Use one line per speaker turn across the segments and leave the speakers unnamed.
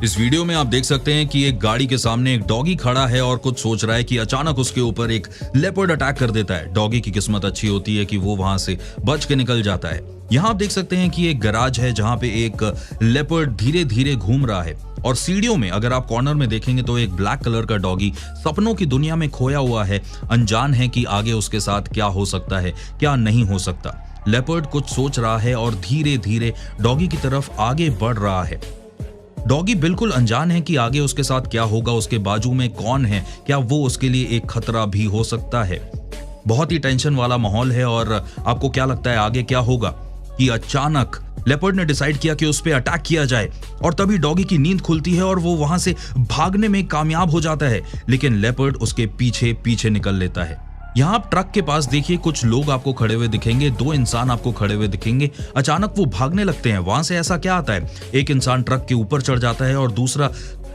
इस वीडियो में आप देख सकते हैं कि एक गाड़ी के सामने एक डॉगी खड़ा है और कुछ सोच रहा है कि अचानक उसके ऊपर एक लेपर्ड अटैक कर देता है। डॉगी की किस्मत अच्छी होती है कि वो वहां से बच के निकल जाता है। यहाँ आप देख सकते हैं कि एक गैराज है जहां पे एक लेपर्ड धीरे धीरे घूम रहा है और सीढ़ियों में अगर आप कॉर्नर में देखेंगे तो एक ब्लैक कलर का डॉगी सपनों की दुनिया में खोया हुआ है, अनजान है कि आगे उसके साथ क्या हो सकता है, क्या नहीं हो सकता। लेपर्ड कुछ सोच रहा है और धीरे धीरे डॉगी की तरफ आगे बढ़ रहा है। डॉगी बिल्कुल अनजान है कि आगे उसके साथ क्या होगा, उसके बाजू में कौन है, क्या वो उसके लिए एक खतरा भी हो सकता है। बहुत ही टेंशन वाला माहौल है और आपको क्या लगता है आगे क्या होगा कि अचानक लेपर्ड ने डिसाइड किया कि उस पे अटैक किया जाए और तभी डॉगी की नींद खुलती है और वो वहां से भागने में कामयाब हो जाता है, लेकिन लेपर्ड उसके पीछे पीछे निकल लेता है। यहाँ आप ट्रक के पास देखिए, कुछ लोग आपको खड़े हुए दिखेंगे, दो इंसान आपको खड़े हुए दिखेंगे। अचानक वो भागने लगते हैं। वहां से ऐसा क्या आता है, एक इंसान ट्रक के ऊपर चढ़ जाता है और दूसरा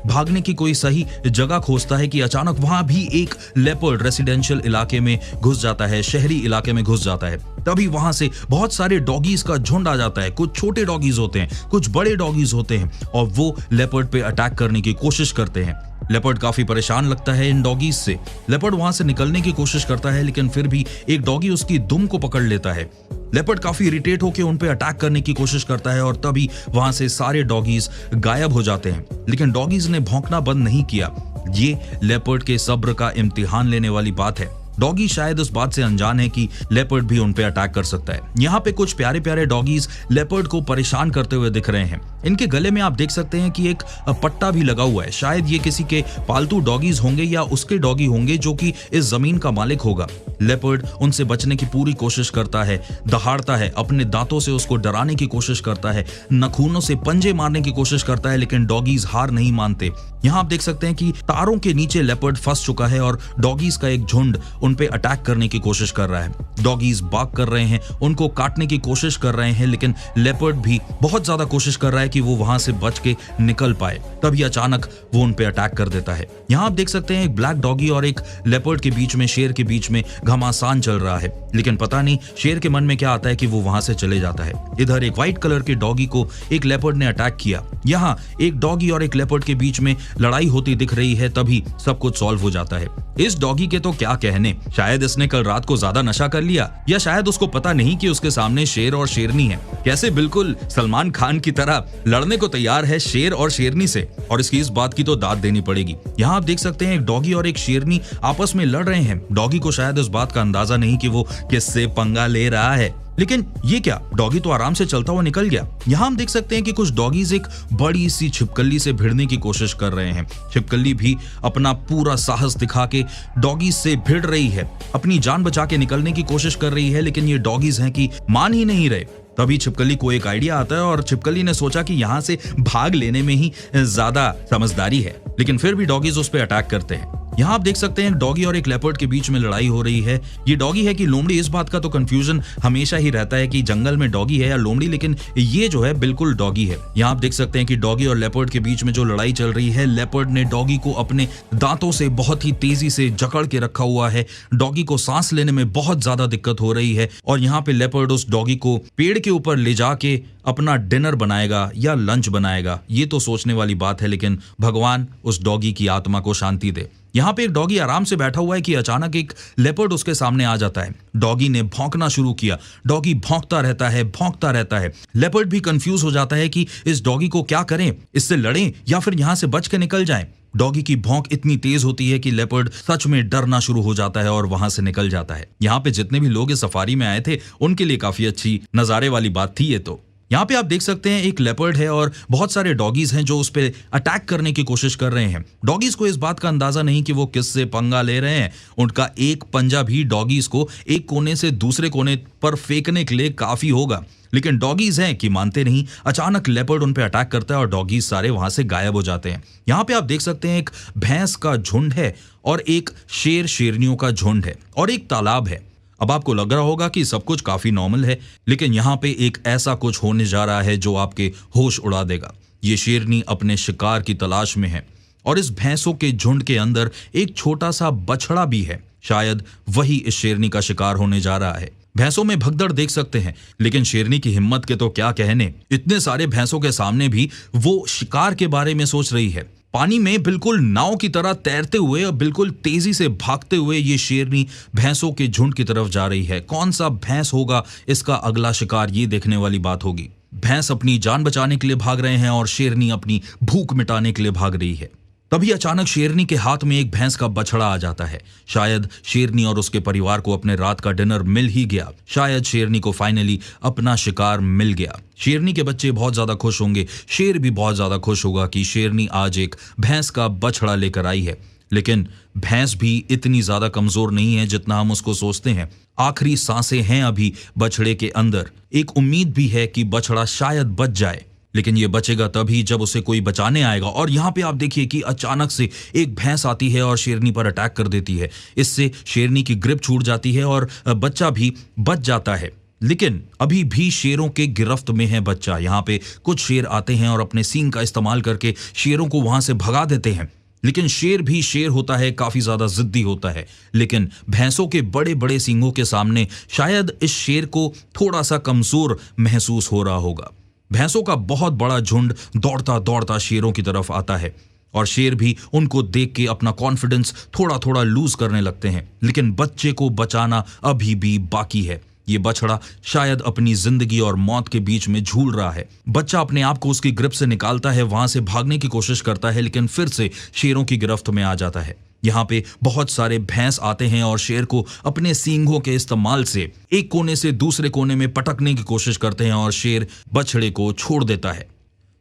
भागने की कोई सही जगह खोजता है कि अचानक वहां भी एक लेपर्ड रेसिडेंशियल इलाके में घुस जाता है, शहरी इलाके में घुस जाता है। तभी वहां से बहुत सारे डॉगीज का झुंड आ जाता है। कुछ छोटे डॉगीज होते हैं, कुछ बड़े डॉगीज होते हैं और वो लेपर्ड पे अटैक करने की कोशिश करते हैं। लेपर्ड काफी परेशान लगता है इन डॉगीज से। लेपर्ड वहां से निकलने की कोशिश करता है, लेकिन फिर भी एक डॉगी उसकी दुम को पकड़ लेता है। लेपर्ड काफी इरिटेट होकर उन पे अटैक करने की कोशिश करता है और तभी वहां से सारे डॉगीज गायब हो जाते हैं, लेकिन डॉगीज ने भौंकना बंद नहीं किया। ये लेपर्ड के सब्र का इम्तिहान लेने वाली बात है। डॉगी शायद उस बात से अनजान है कि लेपर्ड भी उन पे अटैक कर सकता है। यहाँ पे कुछ प्यारे प्यारे डॉगीज लेपर्ड को परेशान करते हुए दिख रहे हैं। इनके गले में आप देख सकते हैं कि एक पट्टा भी लगा हुआ है। शायद ये किसी के पालतू डॉगीज होंगे या उसके डॉगी होंगे जो कि इस जमीन का मालिक होगा। लेपर्ड उनसे बचने की पूरी कोशिश करता है, दहाड़ता है, अपने दांतों से उसको डराने की कोशिश करता है, नखूनों से पंजे मारने की कोशिश करता है, लेकिन डॉगीज हार नहीं मानते। यहाँ आप देख सकते हैं कि तारों के नीचे लेपर्ड फंस चुका है और डॉगीज का एक झुंड उन पे अटैक करने की कोशिश कर रहा है। डॉगीज भाग कर रहे हैं, उनको काटने की कोशिश कर रहे हैं, लेकिन लेपर्ड भी बहुत ज्यादा कोशिश कर रहा है कि वो वहां से बच के निकल पाए। तभी अचानक वो उन पे अटैक कर देता है। यहाँ आप देख सकते हैं एक ब्लैक डॉगी और एक लेपर्ड के बीच में, शेर के बीच में घमासान चल रहा है, लेकिन पता नहीं शेर के मन में क्या आता है कि वो वहां से चले जाता है। इधर एक व्हाइट कलर के डॉगी को एक लेपर्ड ने अटैक किया। यहाँ एक डॉगी और एक लेपर्ड के बीच में लड़ाई होती दिख रही है, तभी सब कुछ सॉल्व हो जाता है। इस डॉगी के तो क्या कहने, शायद इसने कल रात को ज्यादा नशा कर लिया या शायद उसको पता नहीं कि उसके सामने शेर और शेरनी है। कैसे बिल्कुल सलमान खान की तरह लड़ने को तैयार है शेर और शेरनी से, और इसकी इस बात की तो दाद देनी पड़ेगी। यहाँ आप देख सकते हैं एक डॉगी और एक शेरनी आपस में लड़ रहे हैं। डॉगी को शायद इस बात का अंदाजा नहीं कि वो किससे पंगा ले रहा है, लेकिन ये क्या, डॉगी तो आराम से चलता हुआ निकल गया। यहाँ हम देख सकते हैं कि कुछ डॉगीज एक बड़ी सी छिपकली से भिड़ने की कोशिश कर रहे हैं। छिपकली भी अपना पूरा साहस दिखा के डॉगीज से भिड़ रही है, अपनी जान बचा के निकलने की कोशिश कर रही है, लेकिन ये डॉगीज हैं कि मान ही नहीं रहे। तभी छिपकली को एक आइडिया आता है और छिपकली ने सोचा कि यहाँ से भाग लेने में ही ज्यादा समझदारी है, लेकिन फिर भी डॉगीज उस पर अटैक करते हैं। यहाँ आप देख सकते हैं डॉगी और एक लेपर्ड के बीच में लड़ाई हो रही है। ये डॉगी है कि लोमड़ी, इस बात का तो कंफ्यूजन हमेशा ही रहता है कि जंगल में डॉगी है या लोमड़ी, लेकिन ये जो है बिल्कुल डॉगी है। यहाँ आप देख सकते हैं कि डॉगी और लेपर्ड के बीच में जो लड़ाई चल रही है, लेपर्ड ने डॉगी को अपने दांतों से बहुत ही तेजी से जकड़ के रखा हुआ है। डॉगी को सांस लेने में बहुत ज्यादा दिक्कत हो रही है और यहाँ पे लेपर्ड उस डॉगी को पेड़ के ऊपर ले जाके अपना डिनर बनाएगा या लंच बनाएगा। ये तो सोचने वाली बात है, लेकिन भगवान उस डॉगी की आत्मा को शांति दे। यहाँ पे एक डॉगी आराम से बैठा हुआ है कि अचानक एक लेपर्ड उसके सामने आ जाता है। डॉगी ने भौंकना शुरू किया। डॉगी भौंकता रहता है, भौंकता रहता है। लेपर्ड भी कंफ्यूज हो जाता है कि इस डॉगी को क्या करें, इससे लड़ें या फिर यहाँ से बच के निकल जाएं। डॉगी की भौंक इतनी तेज होती है कि लेपर्ड सच में डरना शुरू हो जाता है और वहां से निकल जाता है। यहाँ पे जितने भी लोग इस सफारी में आए थे उनके लिए काफी अच्छी नजारे वाली बात थी ये तो। यहाँ पे आप देख सकते हैं एक लेपर्ड है और बहुत सारे डॉगीज हैं जो उस पे अटैक करने की कोशिश कर रहे हैं। डॉगीज को इस बात का अंदाजा नहीं कि वो किससे पंगा ले रहे हैं। उनका एक पंजा भी डॉगीज को एक कोने से दूसरे कोने पर फेंकने के लिए काफी होगा, लेकिन डॉगीज हैं कि मानते नहीं। अचानक लेपर्ड उन पे अटैक करता है और डॉगीज सारे वहां से गायब हो जाते हैं। यहाँ पे आप देख सकते हैं एक भैंस का झुंड है और एक शेर शेरनियों का झुंड है और एक तालाब है। अब आपको लग रहा होगा कि सब कुछ काफी नॉर्मल है, लेकिन यहाँ पे एक ऐसा कुछ होने जा रहा है जो आपके होश उड़ा देगा। ये शेरनी अपने शिकार की तलाश में है और इस भैंसों के झुंड के अंदर एक छोटा सा बछड़ा भी है। शायद वही इस शेरनी का शिकार होने जा रहा है। भैंसों में भगदड़ देख सकते हैं, लेकिन शेरनी की हिम्मत के तो क्या कहने। इतने सारे भैंसों के सामने भी वो शिकार के बारे में सोच रही है। पानी में बिल्कुल नाव की तरह तैरते हुए और बिल्कुल तेजी से भागते हुए ये शेरनी भैंसों के झुंड की तरफ जा रही है। कौन सा भैंस होगा इसका अगला शिकार, ये देखने वाली बात होगी। भैंस अपनी जान बचाने के लिए भाग रहे हैं और शेरनी अपनी भूख मिटाने के लिए भाग रही है। तभी अचानक शेरनी के हाथ में एक भैंस का बछड़ा आ जाता है। शायद शेरनी और उसके परिवार को अपने रात का डिनर मिल ही गया। शायद शेरनी को फाइनली अपना शिकार मिल गया। शेरनी के बच्चे बहुत ज्यादा खुश होंगे, शेर भी बहुत ज्यादा खुश होगा कि शेरनी आज एक भैंस का बछड़ा लेकर आई है। लेकिन भैंस भी इतनी ज्यादा कमजोर नहीं है जितना हम उसको सोचते हैं। आखिरी सांसें हैं अभी बछड़े के अंदर। एक उम्मीद भी है कि बछड़ा शायद बच जाए, लेकिन ये बचेगा तभी जब उसे कोई बचाने आएगा। और यहाँ पे आप देखिए कि अचानक से एक भैंस आती है और शेरनी पर अटैक कर देती है। इससे शेरनी की ग्रिप छूट जाती है और बच्चा भी बच जाता है। लेकिन अभी भी शेरों के गिरफ्त में है बच्चा। यहाँ पे कुछ शेर आते हैं और अपने सींग का इस्तेमाल करके शेरों को वहां से भगा देते हैं। लेकिन शेर भी शेर होता है, काफी ज्यादा जिद्दी होता है। लेकिन भैंसों के बड़े बड़े सींगों के सामने शायद इस शेर को थोड़ा सा कमजोर महसूस हो रहा होगा। भैंसों का बहुत बड़ा झुंड दौड़ता दौड़ता शेरों की तरफ आता है और शेर भी उनको देख के अपना कॉन्फिडेंस थोड़ा थोड़ा लूज करने लगते हैं। लेकिन बच्चे को बचाना अभी भी बाकी है। ये बछड़ा शायद अपनी जिंदगी और मौत के बीच में झूल रहा है। बच्चा अपने आप को उसकी ग्रिप से निकालता है, वहां से भागने की कोशिश करता है, लेकिन फिर से शेरों की गिरफ्त में आ जाता है। यहाँ पे बहुत सारे भैंस आते हैं और शेर को अपने सींगों के इस्तेमाल से एक कोने से दूसरे कोने में पटकने की कोशिश करते हैं और शेर बछड़े को छोड़ देता है।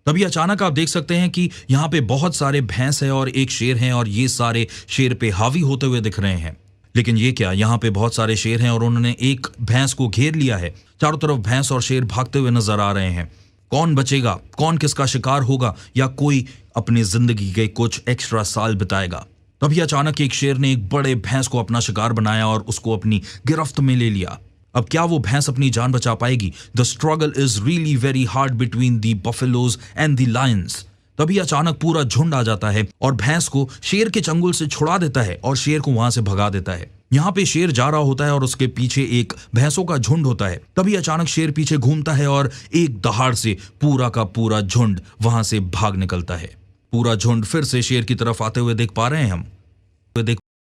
तभी अचानक आप देख सकते हैं कि यहाँ पे बहुत सारे भैंस है और एक शेर है और ये सारे शेर पे हावी होते हुए दिख रहे हैं। लेकिन ये क्या, यहाँ पे बहुत सारे शेर हैं और उन्होंने एक भैंस को घेर लिया है। चारों तरफ भैंस और शेर भागते हुए नजर आ रहे हैं। कौन बचेगा, कौन किसका शिकार होगा, या कोई अपनी जिंदगी के कुछ एक्स्ट्रा साल बिताएगा। तभी अचानक एक शेर ने एक बड़े भैंस को अपना शिकार बनाया और उसको अपनी गिरफ्त में ले लिया। अब क्या वो भैंस अपनी जान बचा पाएगी? The struggle is really very hard between the buffaloes and the Lions. तभी अचानक पूरा झुंड आ जाता है और भैंस को शेर के चंगुल से छुड़ा देता है और शेर को वहां से भगा देता है। यहाँ पे शेर जा रहा होता है और उसके पीछे एक भैंसों का झुंड होता है। तभी अचानक शेर पीछे घूमता है और एक दहाड़ से पूरा का पूरा झुंड वहां से भाग निकलता है। पूरा झुंड फिर से शेर की तरफ आते हुए देख पा रहे हैं हम।